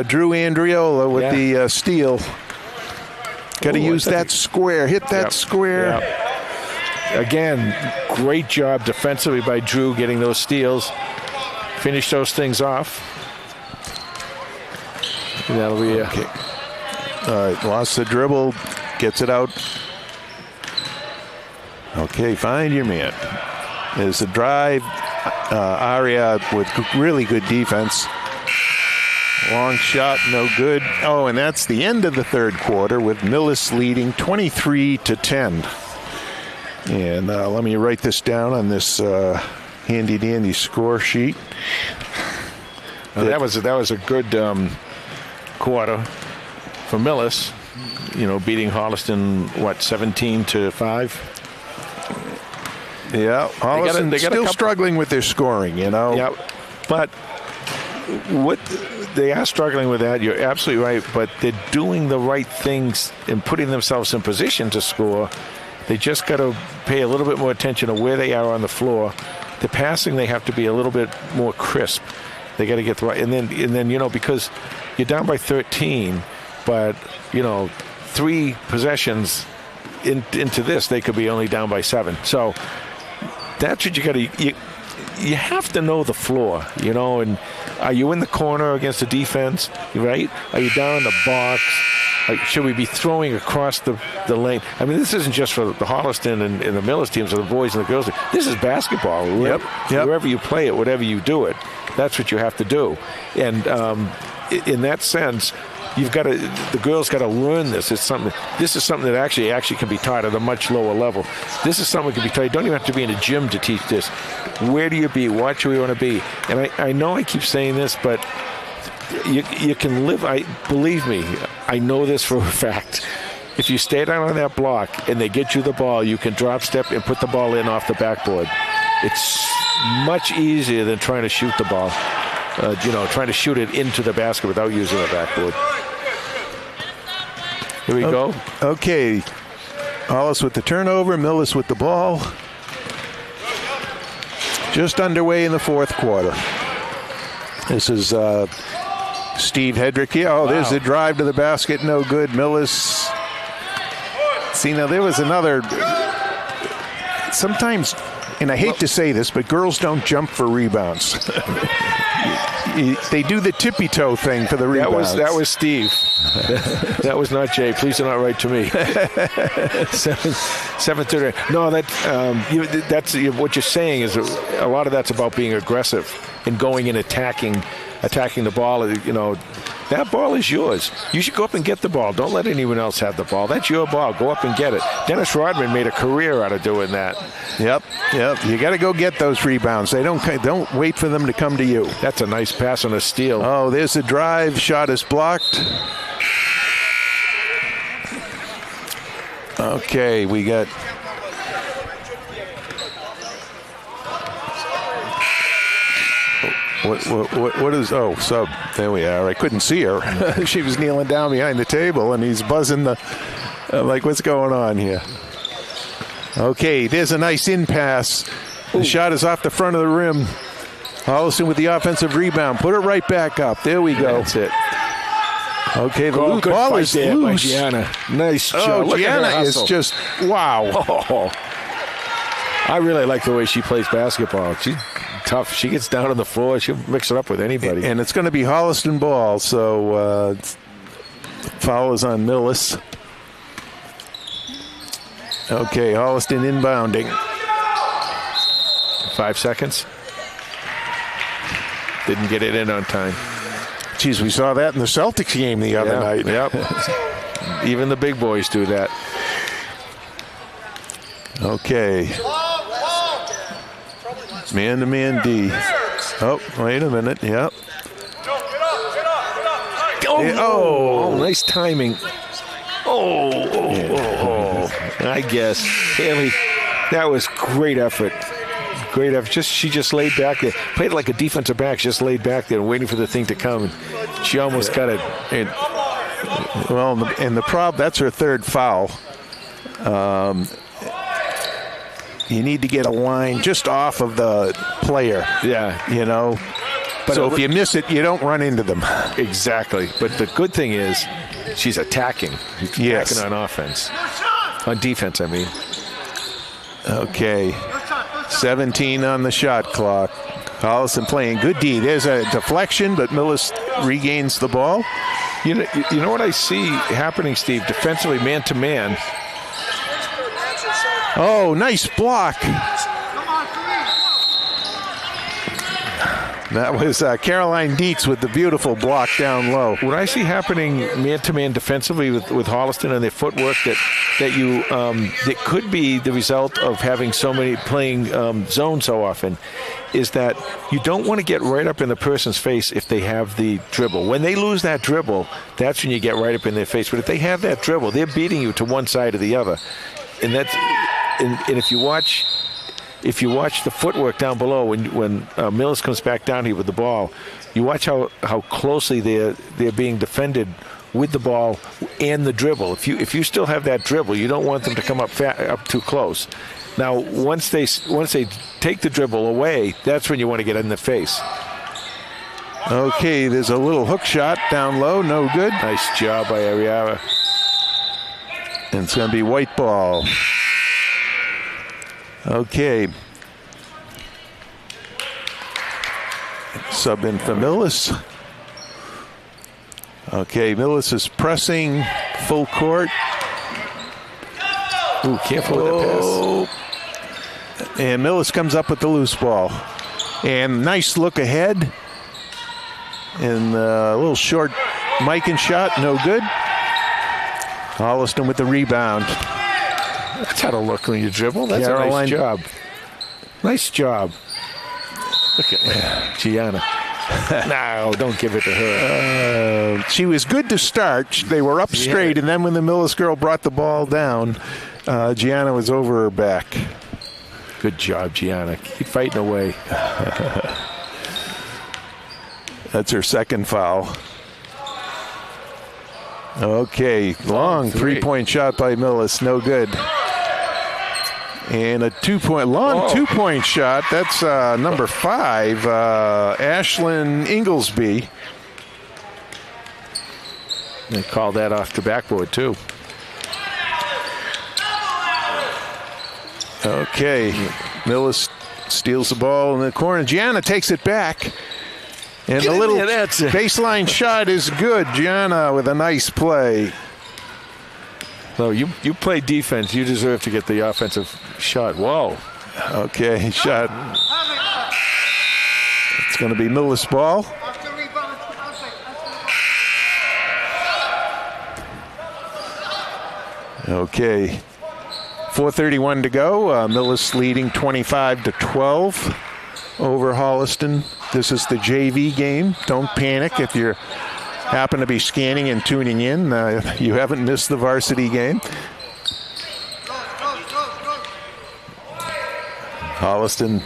Drew Andriola with the steal. Got to use that square, hit that square. Yep. Again, great job defensively by Drew getting those steals. Finish those things off. And that'll be okay. All right, lost the dribble, gets it out. Okay, find your man. There's a drive. Aria with really good defense. Long shot, no good. Oh, and that's the end of the third quarter with Millis leading 23-10. And let me write this down on this handy-dandy score sheet. That was a good quarter for Millis. You know, beating Holliston, 17-5. Yeah, Holliston still struggling with their scoring, you know. Yeah, but what they are struggling with that, you're absolutely right, but they're doing the right things and putting themselves in position to score. They just got to pay a little bit more attention to where they are on the floor. The passing, they have to be a little bit more crisp. They got to get the right, and then you know, because you're down by 13, but you know, 3 possessions into this, they could be only down by 7. So that's what you got to. You have to know the floor, you know, and are you in the corner against the defense, right? Are you down in the box? Like, should we be throwing across the lane? I mean, this isn't just for the Holliston and the Millis teams or the boys and the girls. This is basketball. Wherever you play it, whatever you do it, that's what you have to do. And in that sense, the girls got to learn this. This is something that actually can be taught at a much lower level. This is something that can be taught. You don't even have to be in a gym to teach this. Where do you be? What do we want to be? And I know I keep saying this, but you can live. Believe me, I know this for a fact. If you stay down on that block and they get you the ball, you can drop step and put the ball in off the backboard. It's much easier than trying to shoot the ball. Trying to shoot it into the basket without using a backboard. Here we go. Okay. Hollis with the turnover, Millis with the ball. Just underway in the fourth quarter. This is Steve Hedrick here. Oh, there's the drive to the basket. No good. Millis. See, now there was another. Sometimes, and I hate to say this, but girls don't jump for rebounds. They do the tippy toe thing for the rebounds. That was Steve. That was not Jay. Please do not write to me. 7:30. No, that's what you're saying is a lot of that's about being aggressive and going and attacking the ball. You know, that ball is yours. You should go up and get the ball. Don't let anyone else have the ball. That's your ball. Go up and get it. Dennis Rodman made a career out of doing that. Yep. You got to go get those rebounds. They don't wait for them to come to you. That's a nice pass on a steal. Oh, there's the drive. Shot is blocked. Okay, we got. What is, sub. There we are. I couldn't see her. She was kneeling down behind the table, and he's buzzing like, what's going on here? Okay, there's a nice in pass. The shot is off the front of the rim. Holliston with the offensive rebound. Put it right back up. There we go. That's it. Okay, the ball is loose. Gianna. Nice shot. Oh, Gianna is just, wow. Oh. I really like the way she plays basketball. She's tough. She gets down on the floor. She'll mix it up with anybody. And it's going to be Holliston ball, so foul is on Millis. Okay, Holliston inbounding. 5 seconds. Didn't get it in on time. Geez, we saw that in the Celtics game the other night. Yep. Even the big boys do that. Okay. Man-to-man D. Oh, wait a minute. Yep. Oh, nice timing. I guess. Haley, that was great effort. Great effort. She just laid back there. Played like a defensive back, just laid back there waiting for the thing to come. She almost got it. And Well, and the problem, that's her third foul. You need to get a line just off of the player. Yeah. You know. But so if you miss it, you don't run into them. Exactly. But the good thing is she's attacking. Yes. Attacking on offense. On defense, I mean. Okay. 17 on the shot clock. Holliston playing good D. There's a deflection, but Millis regains the ball. You know what I see happening, Steve? Defensively, man-to-man. Oh, nice block. That was Caroline Dietz with the beautiful block down low. What I see happening man-to-man defensively with Holliston and their footwork that could be the result of having so many playing zone so often is that you don't want to get right up in the person's face if they have the dribble. When they lose that dribble, that's when you get right up in their face. But if they have that dribble, they're beating you to one side or the other. And if you watch the footwork down below when Millis comes back down here with the ball, you watch how closely they're being defended with the ball and the dribble. If you still have that dribble, you don't want them to come up too close. Now, once they take the dribble away, that's when you want to get in the face. Okay, there's a little hook shot down low, no good. Nice job by Ariara. And it's going to be white ball. Okay. Sub in for Millis. Okay, Millis is pressing full court. Ooh, careful with that pass. And Millis comes up with the loose ball. And nice look ahead. And a little short Mikan shot, no good. Holliston with the rebound. That's how to look when you dribble. That's a nice job. Nice job. Look at Gianna. No, don't give it to her. She was good to start. They were up straight, and then when the Millis girl brought the ball down, Gianna was over her back. Good job, Gianna. Keep fighting away. That's her second foul. Okay, long three-point shot by Millis, no good. And a two-point shot. That's number 5, Ashlyn Inglesby. They called that off the backboard, too. Okay, Millis steals the ball in the corner. Gianna takes it back. And the little baseline shot is good. Gianna with a nice play. So you play defense. You deserve to get the offensive shot. Whoa. Okay, shot. It's going to be Millis' ball. Okay. 4:31 to go. Millis leading 25-12 over Holliston. This is the JV game. Don't panic if you happen to be scanning and tuning in. You haven't missed the varsity game. Holliston,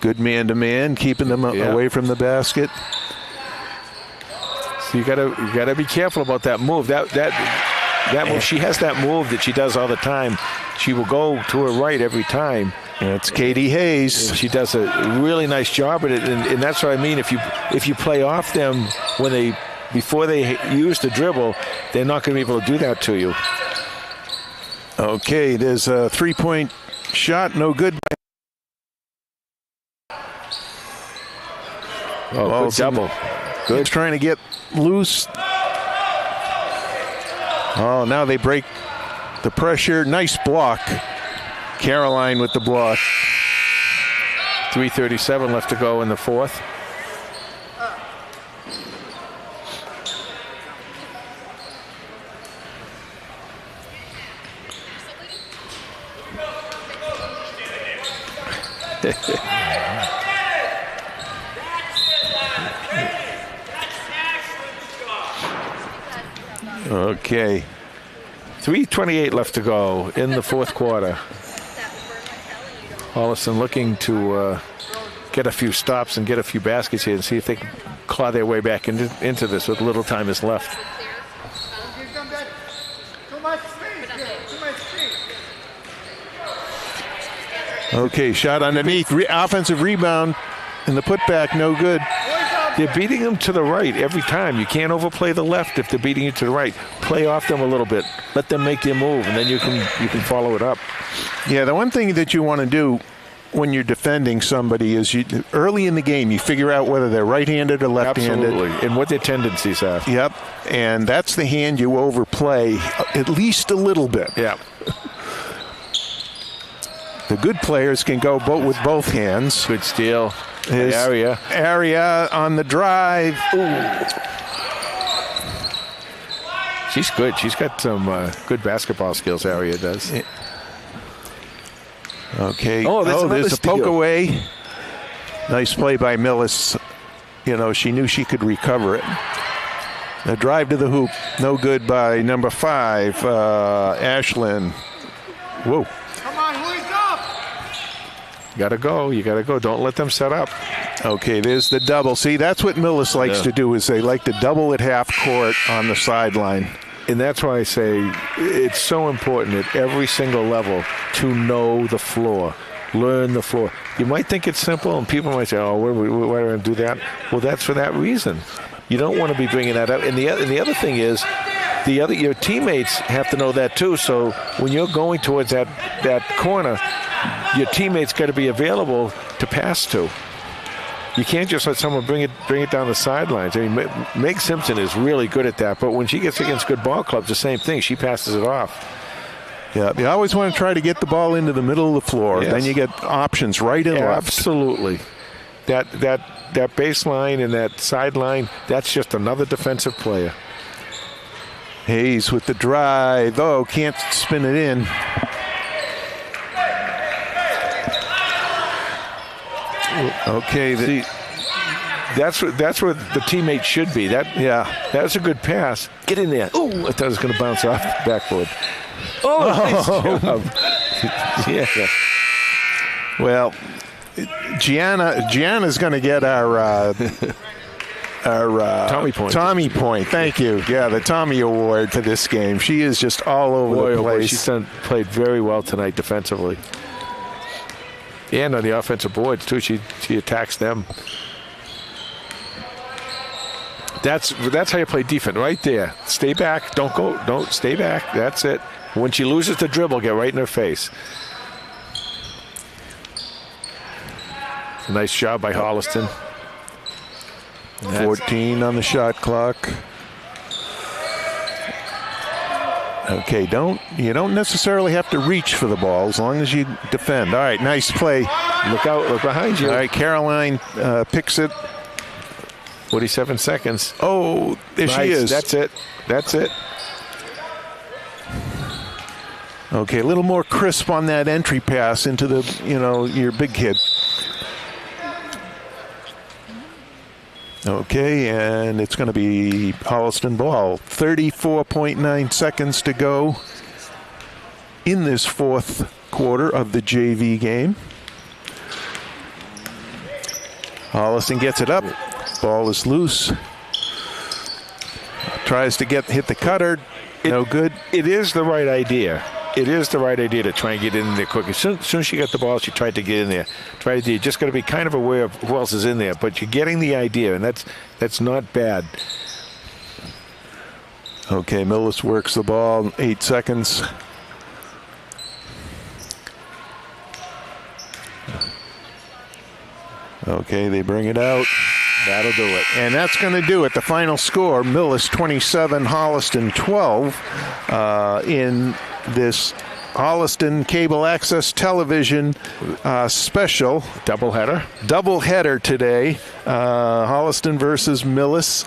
good man-to-man, keeping them away from the basket. So you gotta be careful about that move. That move, she has that move that she does all the time. She will go to her right every time. And it's Katie Hayes. And she does a really nice job at it, and that's what I mean. If you play off them before they use the dribble, they're not going to be able to do that to you. Okay, there's a three-point shot, no good. Good double. Good. Trying to get loose. Oh, now they break the pressure. Nice block. Caroline with the block. 3:37 left to go in the fourth. Okay. 3:28 left to go in the fourth quarter. Holliston looking to get a few stops and get a few baskets here and see if they can claw their way back into this with little time is left. Okay, shot underneath. Offensive rebound, and the putback, no good. They're beating them to the right every time. You can't overplay the left if they're beating you to the right. Play off them a little bit. Let them make their move, and then you can follow it up. Yeah, the one thing that you want to do when you're defending somebody is early in the game, you figure out whether they're right-handed or left-handed. Absolutely, and what their tendencies are. Yep, and that's the hand you overplay at least a little bit. Yeah. The good players can go with both hands. Good steal. Area on the drive. Ooh. She's good. She's got some good basketball skills, Area does. Okay. There's a poke away. Nice play by Millis. She knew she could recover it. The drive to the hoop. No good by number 5, Ashlyn. Whoa. You gotta go. Don't let them set up. Okay, there's the double. See, that's what Millis likes to do, is they like to double at half court on the sideline. And that's why I say it's so important at every single level to know the floor, learn the floor. You might think it's simple, and people might say, oh, why do I do that? Well, that's for that reason. You don't want to be bringing that up. And the other thing is, your teammates have to know that too. So when you're going towards that corner, your teammates got to be available to pass to. You can't just let someone bring it down the sidelines. I mean, Meg Simpson is really good at that, but when she gets against good ball clubs, the same thing. She passes it off. Yeah, you always want to try to get the ball into the middle of the floor. Yes. Then you get options right and left. Absolutely. That baseline and that sideline, that's just another defensive player. Hayes with the drive. Oh, can't spin it in. Okay. See, that's where the teammate should be. That's a good pass. Get in there. Ooh, I thought it was going to bounce off the backboard. Oh, nice job. Yeah. Well, Gianna's going to get our Tommy point. Thank you. Yeah, the Tommy Award for this game. She is just all over the place. She's played very well tonight defensively. And on the offensive boards, too. She attacks them. That's how you play defense, right there. Stay back. Don't stay back. That's it. When she loses the dribble, get right in her face. Nice job by Holliston. 14 on the shot clock. Okay, you don't necessarily have to reach for the ball as long as you defend. All right, nice play. Look out, look behind you. All right, Caroline picks it. 47 seconds. Oh, there she is. That's it. Okay, a little more crisp on that entry pass into your big kid. Okay, and it's going to be Holliston ball. 34.9 seconds to go in this fourth quarter of the JV game. Holliston gets it up. Ball is loose. Tries to hit the cutter. No good. It is the right idea. It is the right idea to try and get in there quick. As soon as she got the ball, she tried to get in there. You just got to be kind of aware of who else is in there. But you're getting the idea, and that's not bad. Okay, Millis works the ball. 8 seconds. Okay, they bring it out. That'll do it. And that's going to do it. The final score, Millis 27, Holliston 12 in this Holliston Cable Access Television special. Doubleheader today. Holliston versus Millis.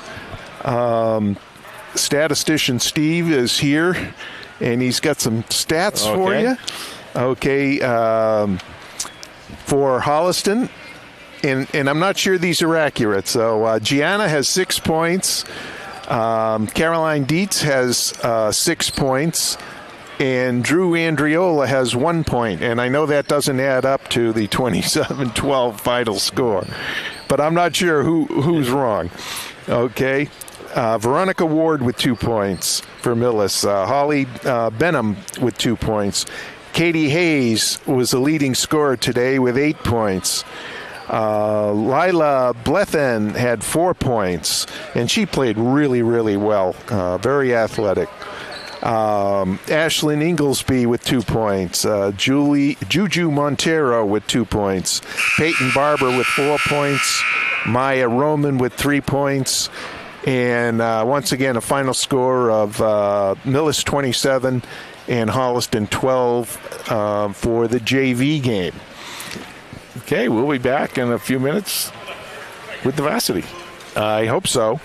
Statistician Steve is here, and he's got some stats for you. Okay. For Holliston, and I'm not sure these are accurate. So Gianna has 6 points. Caroline Dietz has 6 points. And Drew Andriola has 1 point. And I know that doesn't add up to the 27-12 final score. But I'm not sure who's wrong. Okay. Veronica Ward with 2 points for Millis. Holly Benham with 2 points. Katie Hayes was the leading scorer today with 8 points. Lila Blethen had 4 points, and she played really, really well. Very athletic. Ashlyn Inglesby with 2 points. Juju Montero with 2 points. Peyton Barber with 4 points. Maya Roman with 3 points. And once again, a final score of Millis 27 and Holliston 12 for the JV game. Okay, we'll be back in a few minutes with the Varsity. I hope so.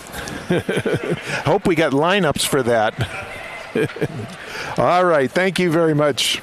Hope we got lineups for that. All right. Thank you very much.